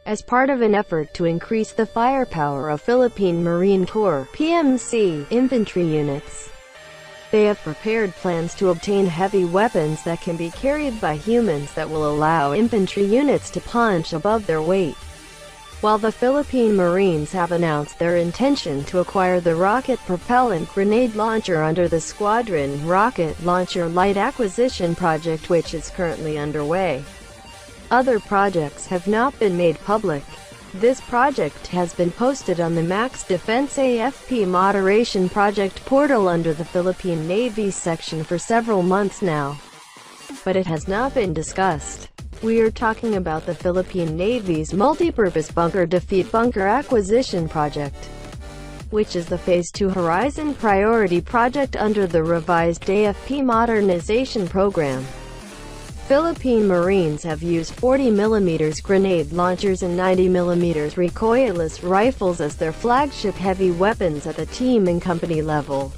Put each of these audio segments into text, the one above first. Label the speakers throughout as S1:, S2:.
S1: As part of an effort to increase the firepower of Philippine Marine Corps (PMC) infantry units, they have prepared plans to obtain heavy weapons that can be carried by humans that will allow infantry units to punch above their weight. While the Philippine Marines have announced their intention to acquire the Rocket Propelled Grenade Launcher under the Squadron Rocket Launcher Light Acquisition Project, which is currently underway, other projects have not been made public. This project has been posted on the MaxDefense AFP Moderization Project portal under the Philippine Navy section for several months now, but it has not been discussed. We are talking about the Philippine Navy's Multipurpose Bunker Defeat Bunker Acquisition Project, which is the Phase 2 Horizon Priority Project under the Revised AFP Modernization Program. Philippine Marines have used 40mm grenade launchers and 90mm recoilless rifles as their flagship heavy weapons at the team and company level.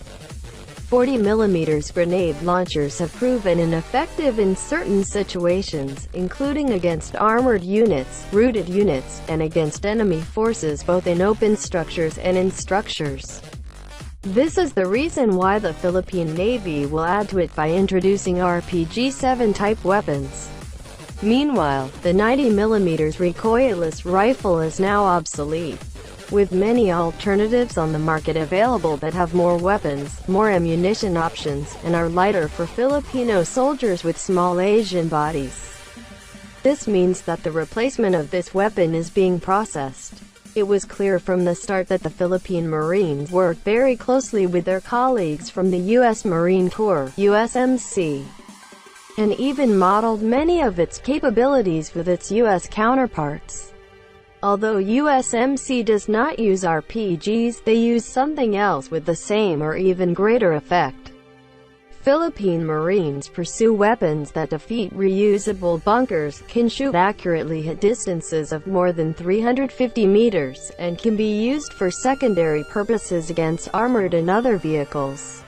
S1: 40mm grenade launchers have proven ineffective in certain situations, including against armored units, routed units, and against enemy forces both in open structures and in structures. This is the reason why the Philippine Navy will add to it by introducing RPG-7 type weapons. Meanwhile, the 90mm recoilless rifle is now obsolete, with many alternatives on the market available that have more weapons, more ammunition options, and are lighter for Filipino soldiers with small Asian bodies. This means that the replacement of this weapon is being processed. It was clear from the start that the Philippine Marines worked very closely with their colleagues from the U.S. Marine Corps (USMC), and even modeled many of its capabilities with its U.S. counterparts. Although USMC does not use RPGs, they use something else with the same or even greater effect. Philippine Marines pursue weapons that defeat reusable bunkers, can shoot accurately at distances of more than 350 meters, and can be used for secondary purposes against armored and other vehicles.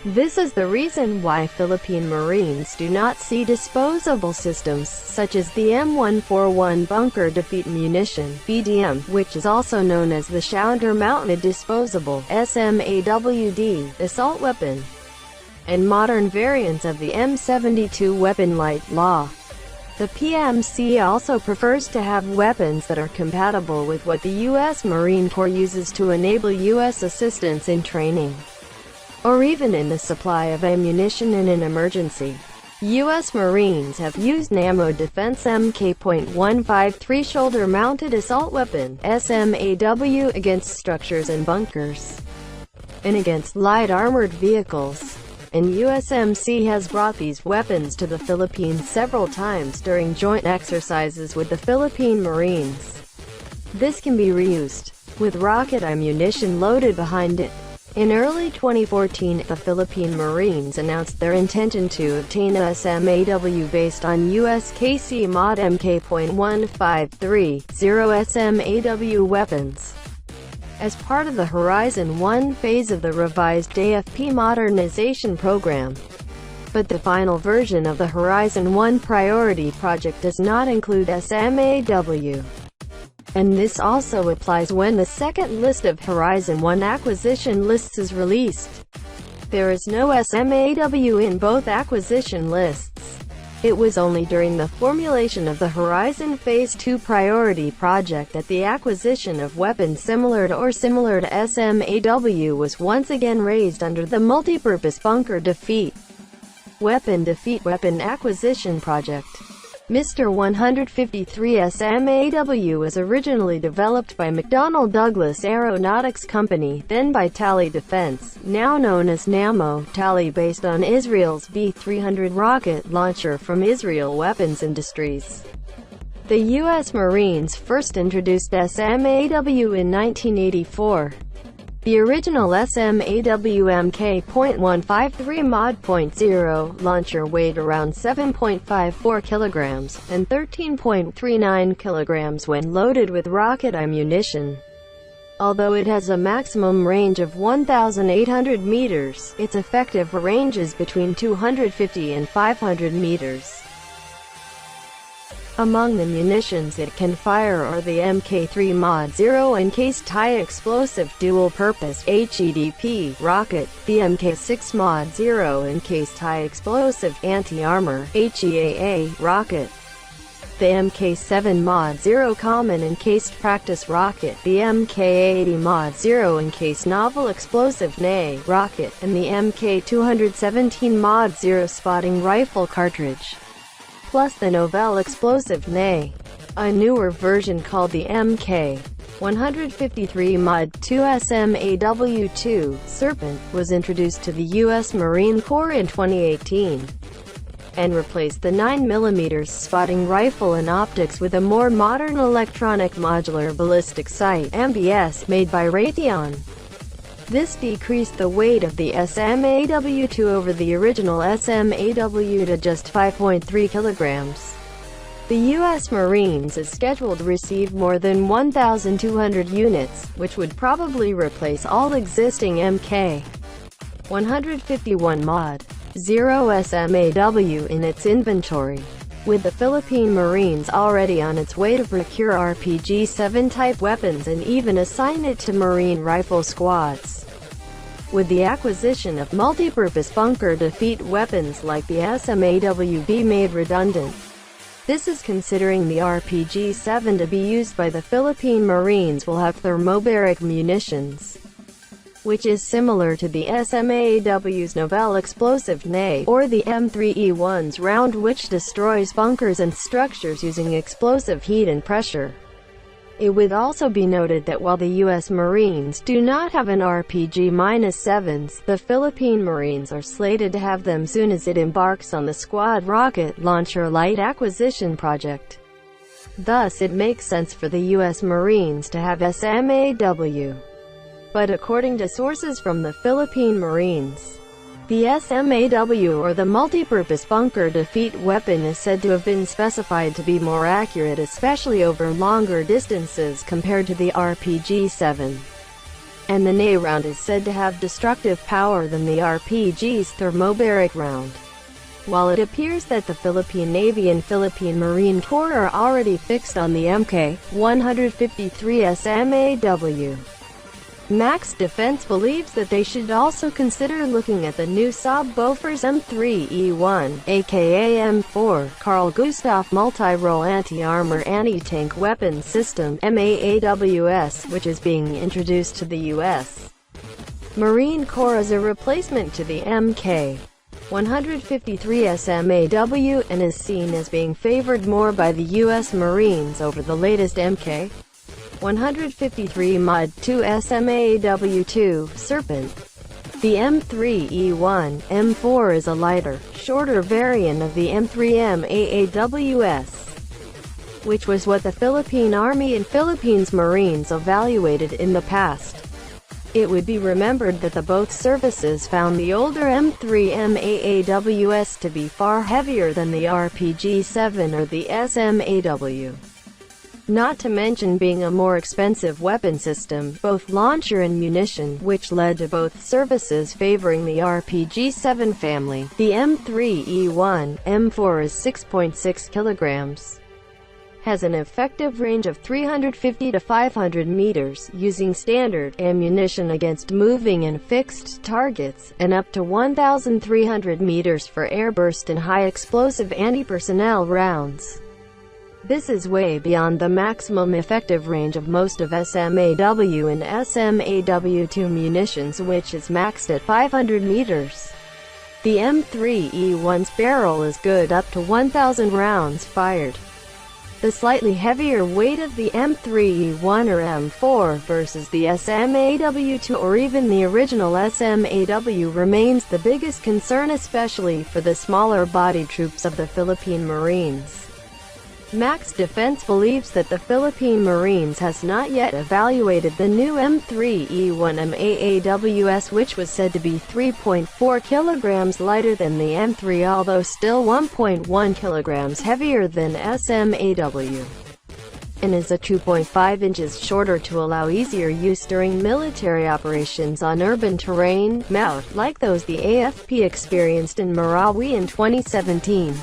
S1: This is the reason why Philippine Marines do not see disposable systems, such as the M141 Bunker Defeat Munition (BDM), which is also known as the Shoulder Mounted Disposable (SMAW-D) assault weapon, and modern variants of the M72 weapon light law. The PMC also prefers to have weapons that are compatible with what the U.S. Marine Corps uses to enable U.S. assistance in training, or even in the supply of ammunition in an emergency. U.S. Marines have used MaxDefense Mk.153 shoulder-mounted assault weapon (SMAW) against structures and bunkers, and against light armored vehicles. And USMC has brought these weapons to the Philippines several times during joint exercises with the Philippine Marines. This can be reused, with rocket ammunition loaded behind it. In early 2014, the Philippine Marines announced their intention to obtain a SMAW based on US KC Mod Mk.153 SMAW weapons, as part of the Horizon 1 phase of the Revised AFP Modernization Program. But the final version of the Horizon 1 priority project does not include SMAW. And this also applies when the second list of Horizon 1 acquisition lists is released. There is no SMAW in both acquisition lists. It was only during the formulation of the Horizon Phase 2 priority project that the acquisition of weapons similar to SMAW was once again raised under the Multipurpose Bunker Defeat Weapon Acquisition Project. Mr. 153 SMAW was originally developed by McDonnell Douglas Aeronautics Company, then by Tally Defense, now known as NAMO, Tally, based on Israel's B-300 rocket launcher from Israel Weapons Industries. The U.S. Marines first introduced SMAW in 1984. The original SMAW-Mk.153 Mod.0 launcher weighed around 7.54 kilograms and 13.39 kilograms when loaded with rocket ammunition. Although it has a maximum range of 1,800 meters, its effective range is between 250 and 500 meters. Among the munitions it can fire are the Mk3 Mod.0 encased high-explosive dual-purpose (HEDP) rocket, the Mk6 Mod.0 encased high-explosive anti-armor (HEAA) rocket, the Mk7 Mod.0 common encased practice rocket, the Mk80 Mod.0 encased novel explosive NA rocket, and the Mk217 Mod.0 spotting rifle cartridge, plus the novel explosive NA. A newer version called the Mk153 Mod.2 SMAW-II Serpent was introduced to the U.S. Marine Corps in 2018 and replaced the 9mm spotting rifle and optics with a more modern electronic modular ballistic sight (MBS) made by Raytheon. This decreased the weight of the SMAW-II over the original SMAW to just 5.3 kilograms. The U.S. Marines is scheduled to receive more than 1,200 units, which would probably replace all existing Mk151 Mod.0 SMAW in its inventory, with the Philippine Marines already on its way to procure RPG-7 type weapons and even assign it to Marine rifle squads. With the acquisition of multi-purpose bunker defeat weapons like the SMAW be made redundant. This is considering the RPG-7 to be used by the Philippine Marines will have thermobaric munitions, which is similar to the SMAW's novel explosive NA, or the M3E1's round, which destroys bunkers and structures using explosive heat and pressure. It would also be noted that while the U.S. Marines do not have an RPG-7s, the Philippine Marines are slated to have them soon as it embarks on the Squad Rocket Launcher Light Acquisition Project. Thus it makes sense for the U.S. Marines to have SMAW. But according to sources from the Philippine Marines, the SMAW, or the multipurpose bunker defeat weapon, is said to have been specified to be more accurate, especially over longer distances compared to the RPG-7. And the NA round is said to have destructive power than the RPG's thermobaric round. While it appears that the Philippine Navy and Philippine Marine Corps are already fixed on the Mk153 SMAW, MaxDefense believes that they should also consider looking at the new Saab Bofors M3E1, aka M4, Carl Gustaf Multi-Role Anti-Armor Anti-Tank Weapon System (MAAWS), which is being introduced to the U.S. Marine Corps as a replacement to the Mk153 SMAW, and is seen as being favored more by the U.S. Marines over the latest Mk153 Mod.2 SMAW-II Serpent. The M3E1 M4 is a lighter, shorter variant of the M3 MAAWS, which was what the Philippine Army and Philippines Marines evaluated in the past. It would be remembered that both services found the older M3 MAAWS to be far heavier than the RPG-7 or the SMAW. Not to mention being a more expensive weapon system, both launcher and munition, which led to both services favoring the RPG-7 family. The M3E1 M4 is 6.6 kilograms. Has an effective range of 350 to 500 meters, using standard ammunition against moving and fixed targets, and up to 1,300 meters for airburst and high-explosive anti-personnel rounds. This is way beyond the maximum effective range of most of SMAW and SMAW-II munitions, which is maxed at 500 meters. The M3E1's barrel is good up to 1,000 rounds fired. The slightly heavier weight of the M3E1 or M4 versus the SMAW-II or even the original SMAW remains the biggest concern, especially for the smaller body troops of the Philippine Marines. MaxDefense believes that the Philippine Marines has not yet evaluated the new M3E1 MAAWS, which was said to be 3.4 kilograms lighter than the M3, although still 1.1 kilograms heavier than SMAW, and is a 2.5 inches shorter to allow easier use during military operations on urban terrain, like those the AFP experienced in Marawi in 2017.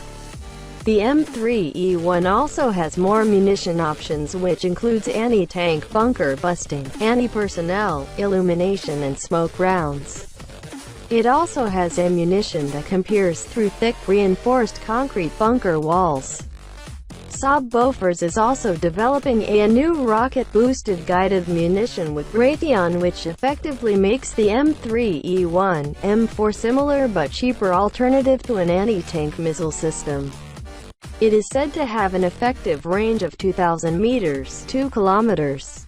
S1: The M3E1 also has more munition options, which includes anti-tank bunker busting, anti-personnel, illumination and smoke rounds. It also has ammunition that can pierce through thick, reinforced concrete bunker walls. SMAW-II is also developing a new rocket-boosted guided munition with Weap0n, which effectively makes the M3E1 M4 similar but cheaper alternative to an anti-tank missile system. It is said to have an effective range of 2,000 meters, 2 kilometers.